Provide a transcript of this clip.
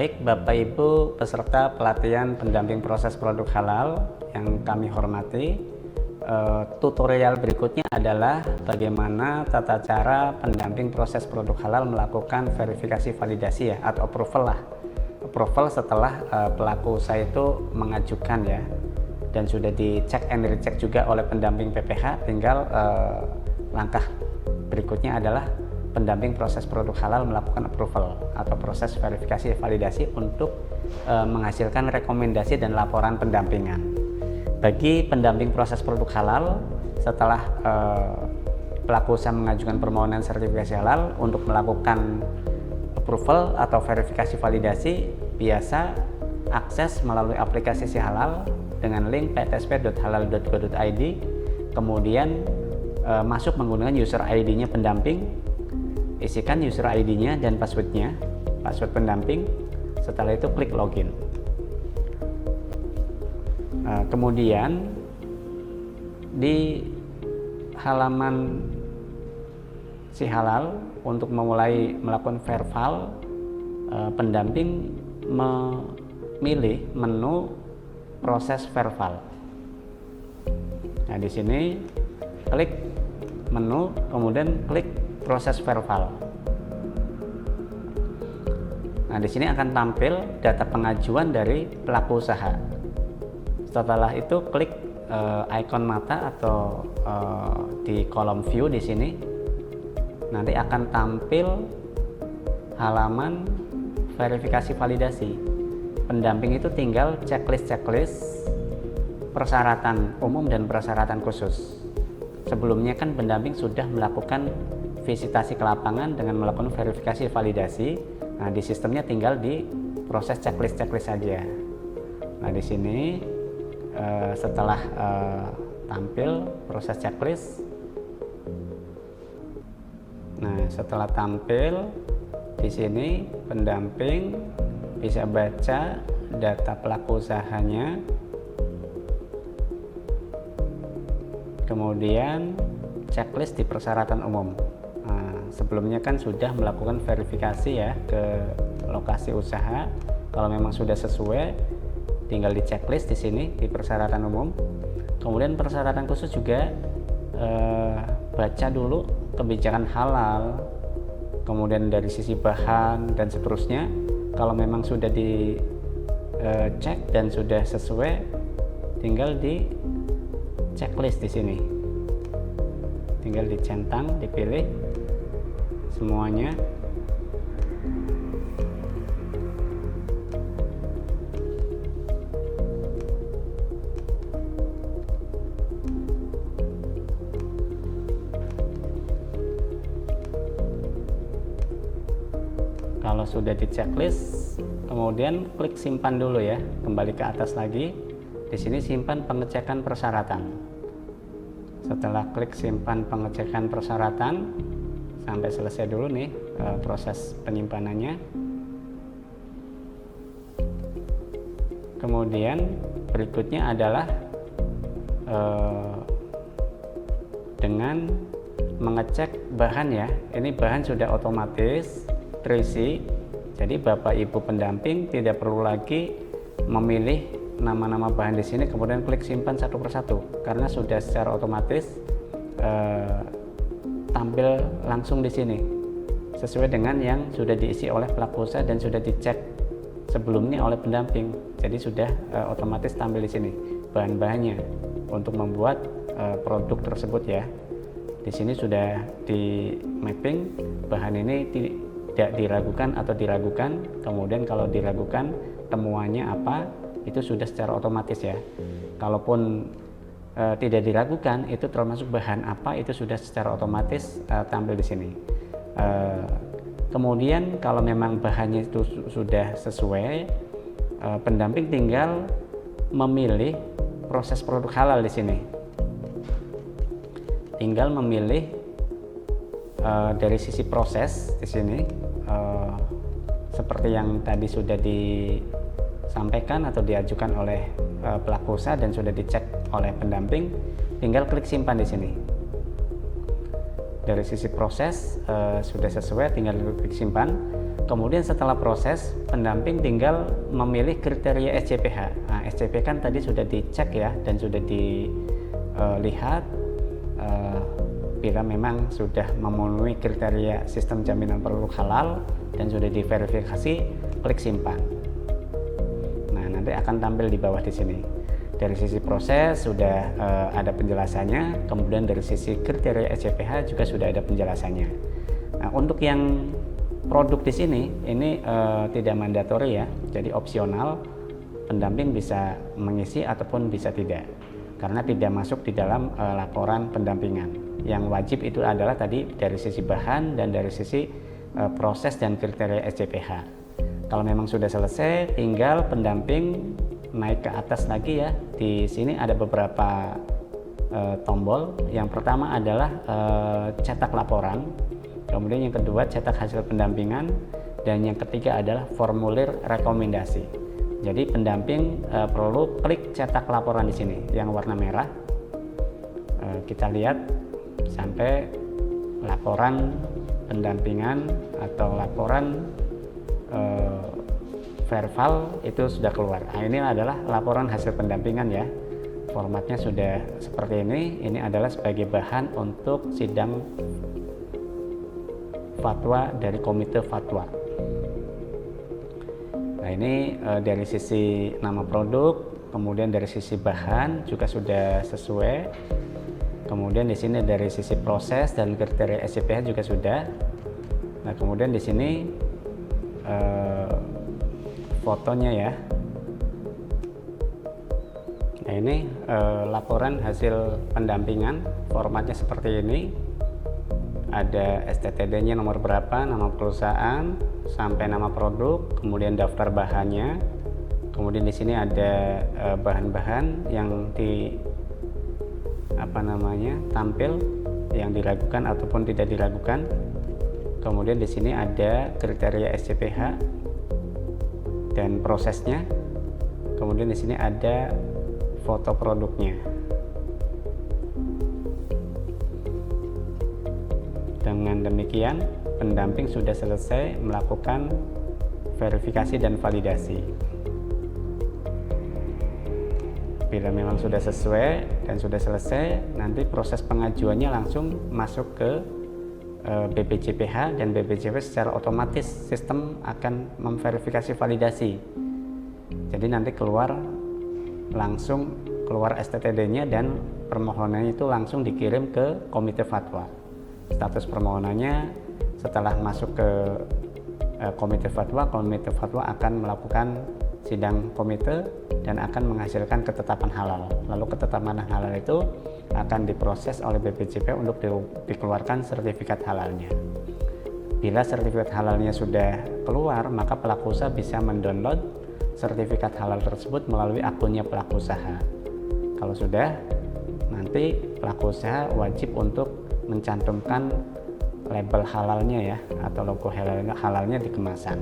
Baik, Bapak Ibu peserta pelatihan pendamping proses produk halal yang kami hormati, tutorial berikutnya adalah bagaimana tata cara pendamping proses produk halal melakukan verifikasi validasi ya, atau approval lah. Approval setelah pelaku usaha itu mengajukan ya, dan sudah dicek and recheck juga oleh pendamping PPH. Tinggal langkah berikutnya adalah pendamping proses produk halal melakukan approval atau proses verifikasi validasi untuk menghasilkan rekomendasi dan laporan pendampingan. Bagi pendamping proses produk halal, setelah pelaku usaha mengajukan permohonan sertifikasi halal untuk melakukan approval atau verifikasi validasi, biasa akses melalui aplikasi Si Halal dengan link ptsp.halal.go.id, kemudian masuk menggunakan user ID-nya pendamping, isikan user ID-nya dan password-nya, password pendamping. Setelah itu klik login. Kemudian di halaman Si Halal untuk memulai melakukan verval, pendamping memilih menu proses verval. Nah, di sini klik menu, kemudian klik proses verval. Nah, di sini akan tampil data pengajuan dari pelaku usaha. Setelah itu klik ikon mata atau di kolom view di sini. Nanti akan tampil halaman verifikasi validasi. Pendamping itu tinggal checklist persyaratan umum dan persyaratan khusus. Sebelumnya kan pendamping sudah melakukan visitasi ke lapangan dengan melakukan verifikasi validasi. Nah, di sistemnya tinggal di proses checklist saja. Nah, di sini setelah tampil proses checklist, nah setelah tampil di sini pendamping bisa baca data pelaku usahanya, kemudian checklist di persyaratan umum. Sebelumnya kan sudah melakukan verifikasi ya ke lokasi usaha. Kalau memang sudah sesuai, tinggal di checklist di sini di persyaratan umum. Kemudian persyaratan khusus juga baca dulu kebijakan halal, kemudian dari sisi bahan dan seterusnya. Kalau memang sudah dicek dan sudah sesuai, tinggal di checklist di sini. Tinggal dicentang, dipilih semuanya. Kalau sudah di checklist, kemudian klik simpan dulu ya, kembali ke atas lagi. Di sini simpan pengecekan persyaratan. Setelah klik simpan pengecekan persyaratan, sampai selesai dulu nih proses penyimpanannya. Kemudian berikutnya adalah dengan mengecek bahan ya. Ini bahan sudah otomatis terisi, jadi Bapak Ibu pendamping tidak perlu lagi memilih nama-nama bahan di sini kemudian klik simpan satu persatu, karena sudah secara otomatis tampil langsung di sini sesuai dengan yang sudah diisi oleh pelaku usaha dan sudah dicek sebelumnya oleh pendamping. Jadi sudah otomatis tampil di sini bahan-bahannya untuk membuat produk tersebut ya. Di sini sudah di mapping bahan ini tidak diragukan atau diragukan. Kemudian kalau diragukan temuannya apa, itu sudah secara otomatis ya. Kalaupun tidak diragukan, itu termasuk bahan apa, itu sudah secara otomatis tampil di sini. Kemudian kalau memang bahannya itu sudah sesuai, pendamping tinggal memilih proses produk halal di sini. Tinggal memilih dari sisi proses di sini, seperti yang tadi sudah disampaikan atau diajukan oleh pelaku usaha dan sudah dicek oleh pendamping, tinggal klik simpan di sini. Dari sisi proses sudah sesuai, tinggal klik simpan. Kemudian setelah proses, pendamping tinggal memilih kriteria SCPH. Nah, SCPH kan tadi sudah dicek ya dan sudah dilihat bila memang sudah memenuhi kriteria sistem jaminan produk halal dan sudah diverifikasi, klik simpan. Nah, nanti akan tampil di bawah di sini. Dari sisi proses sudah ada penjelasannya, kemudian dari sisi kriteria SCPH juga sudah ada penjelasannya. Nah, untuk yang produk di sini ini tidak mandatori ya, jadi opsional. Pendamping bisa mengisi ataupun bisa tidak, karena tidak masuk di dalam laporan pendampingan. Yang wajib itu adalah tadi dari sisi bahan dan dari sisi proses dan kriteria SCPH. Kalau memang sudah selesai, tinggal pendamping naik ke atas lagi ya. Di sini ada beberapa tombol. Yang pertama adalah cetak laporan. Kemudian yang kedua cetak hasil pendampingan, dan yang ketiga adalah formulir rekomendasi. Jadi pendamping perlu klik cetak laporan di sini yang warna merah. Kita lihat sampai laporan pendampingan atau laporan verbal itu sudah keluar. Nah, ini adalah laporan hasil pendampingan ya. Formatnya sudah seperti ini. Ini adalah sebagai bahan untuk sidang fatwa dari komite fatwa. Nah, ini dari sisi nama produk, kemudian dari sisi bahan juga sudah sesuai. Kemudian di sini dari sisi proses dan kriteria SCPH juga sudah. Nah, kemudian di sini fotonya ya. Nah, ini laporan hasil pendampingan, formatnya seperti ini. Ada STTD-nya nomor berapa, nama perusahaan, sampai nama produk, kemudian daftar bahannya. Kemudian di sini ada bahan-bahan yang tampil, yang diragukan ataupun tidak diragukan. Kemudian di sini ada kriteria SCPH dan prosesnya. Kemudian di sini ada foto produknya. Dengan demikian, pendamping sudah selesai melakukan verifikasi dan validasi. Bila memang sudah sesuai dan sudah selesai, nanti proses pengajuannya langsung masuk ke BPJPH, dan BPJPH secara otomatis sistem akan memverifikasi validasi. Jadi nanti langsung keluar STTD-nya dan permohonannya itu langsung dikirim ke komite fatwa. Status permohonannya setelah masuk ke komite fatwa akan melakukan sidang komite dan akan menghasilkan ketetapan halal. Lalu ketetapan halal itu akan diproses oleh BPJP untuk dikeluarkan sertifikat halalnya. Bila sertifikat halalnya sudah keluar, maka pelaku usaha bisa mendownload sertifikat halal tersebut melalui akunnya pelaku usaha. Kalau sudah, nanti pelaku usaha wajib untuk mencantumkan label halalnya ya, atau logo halalnya di kemasan.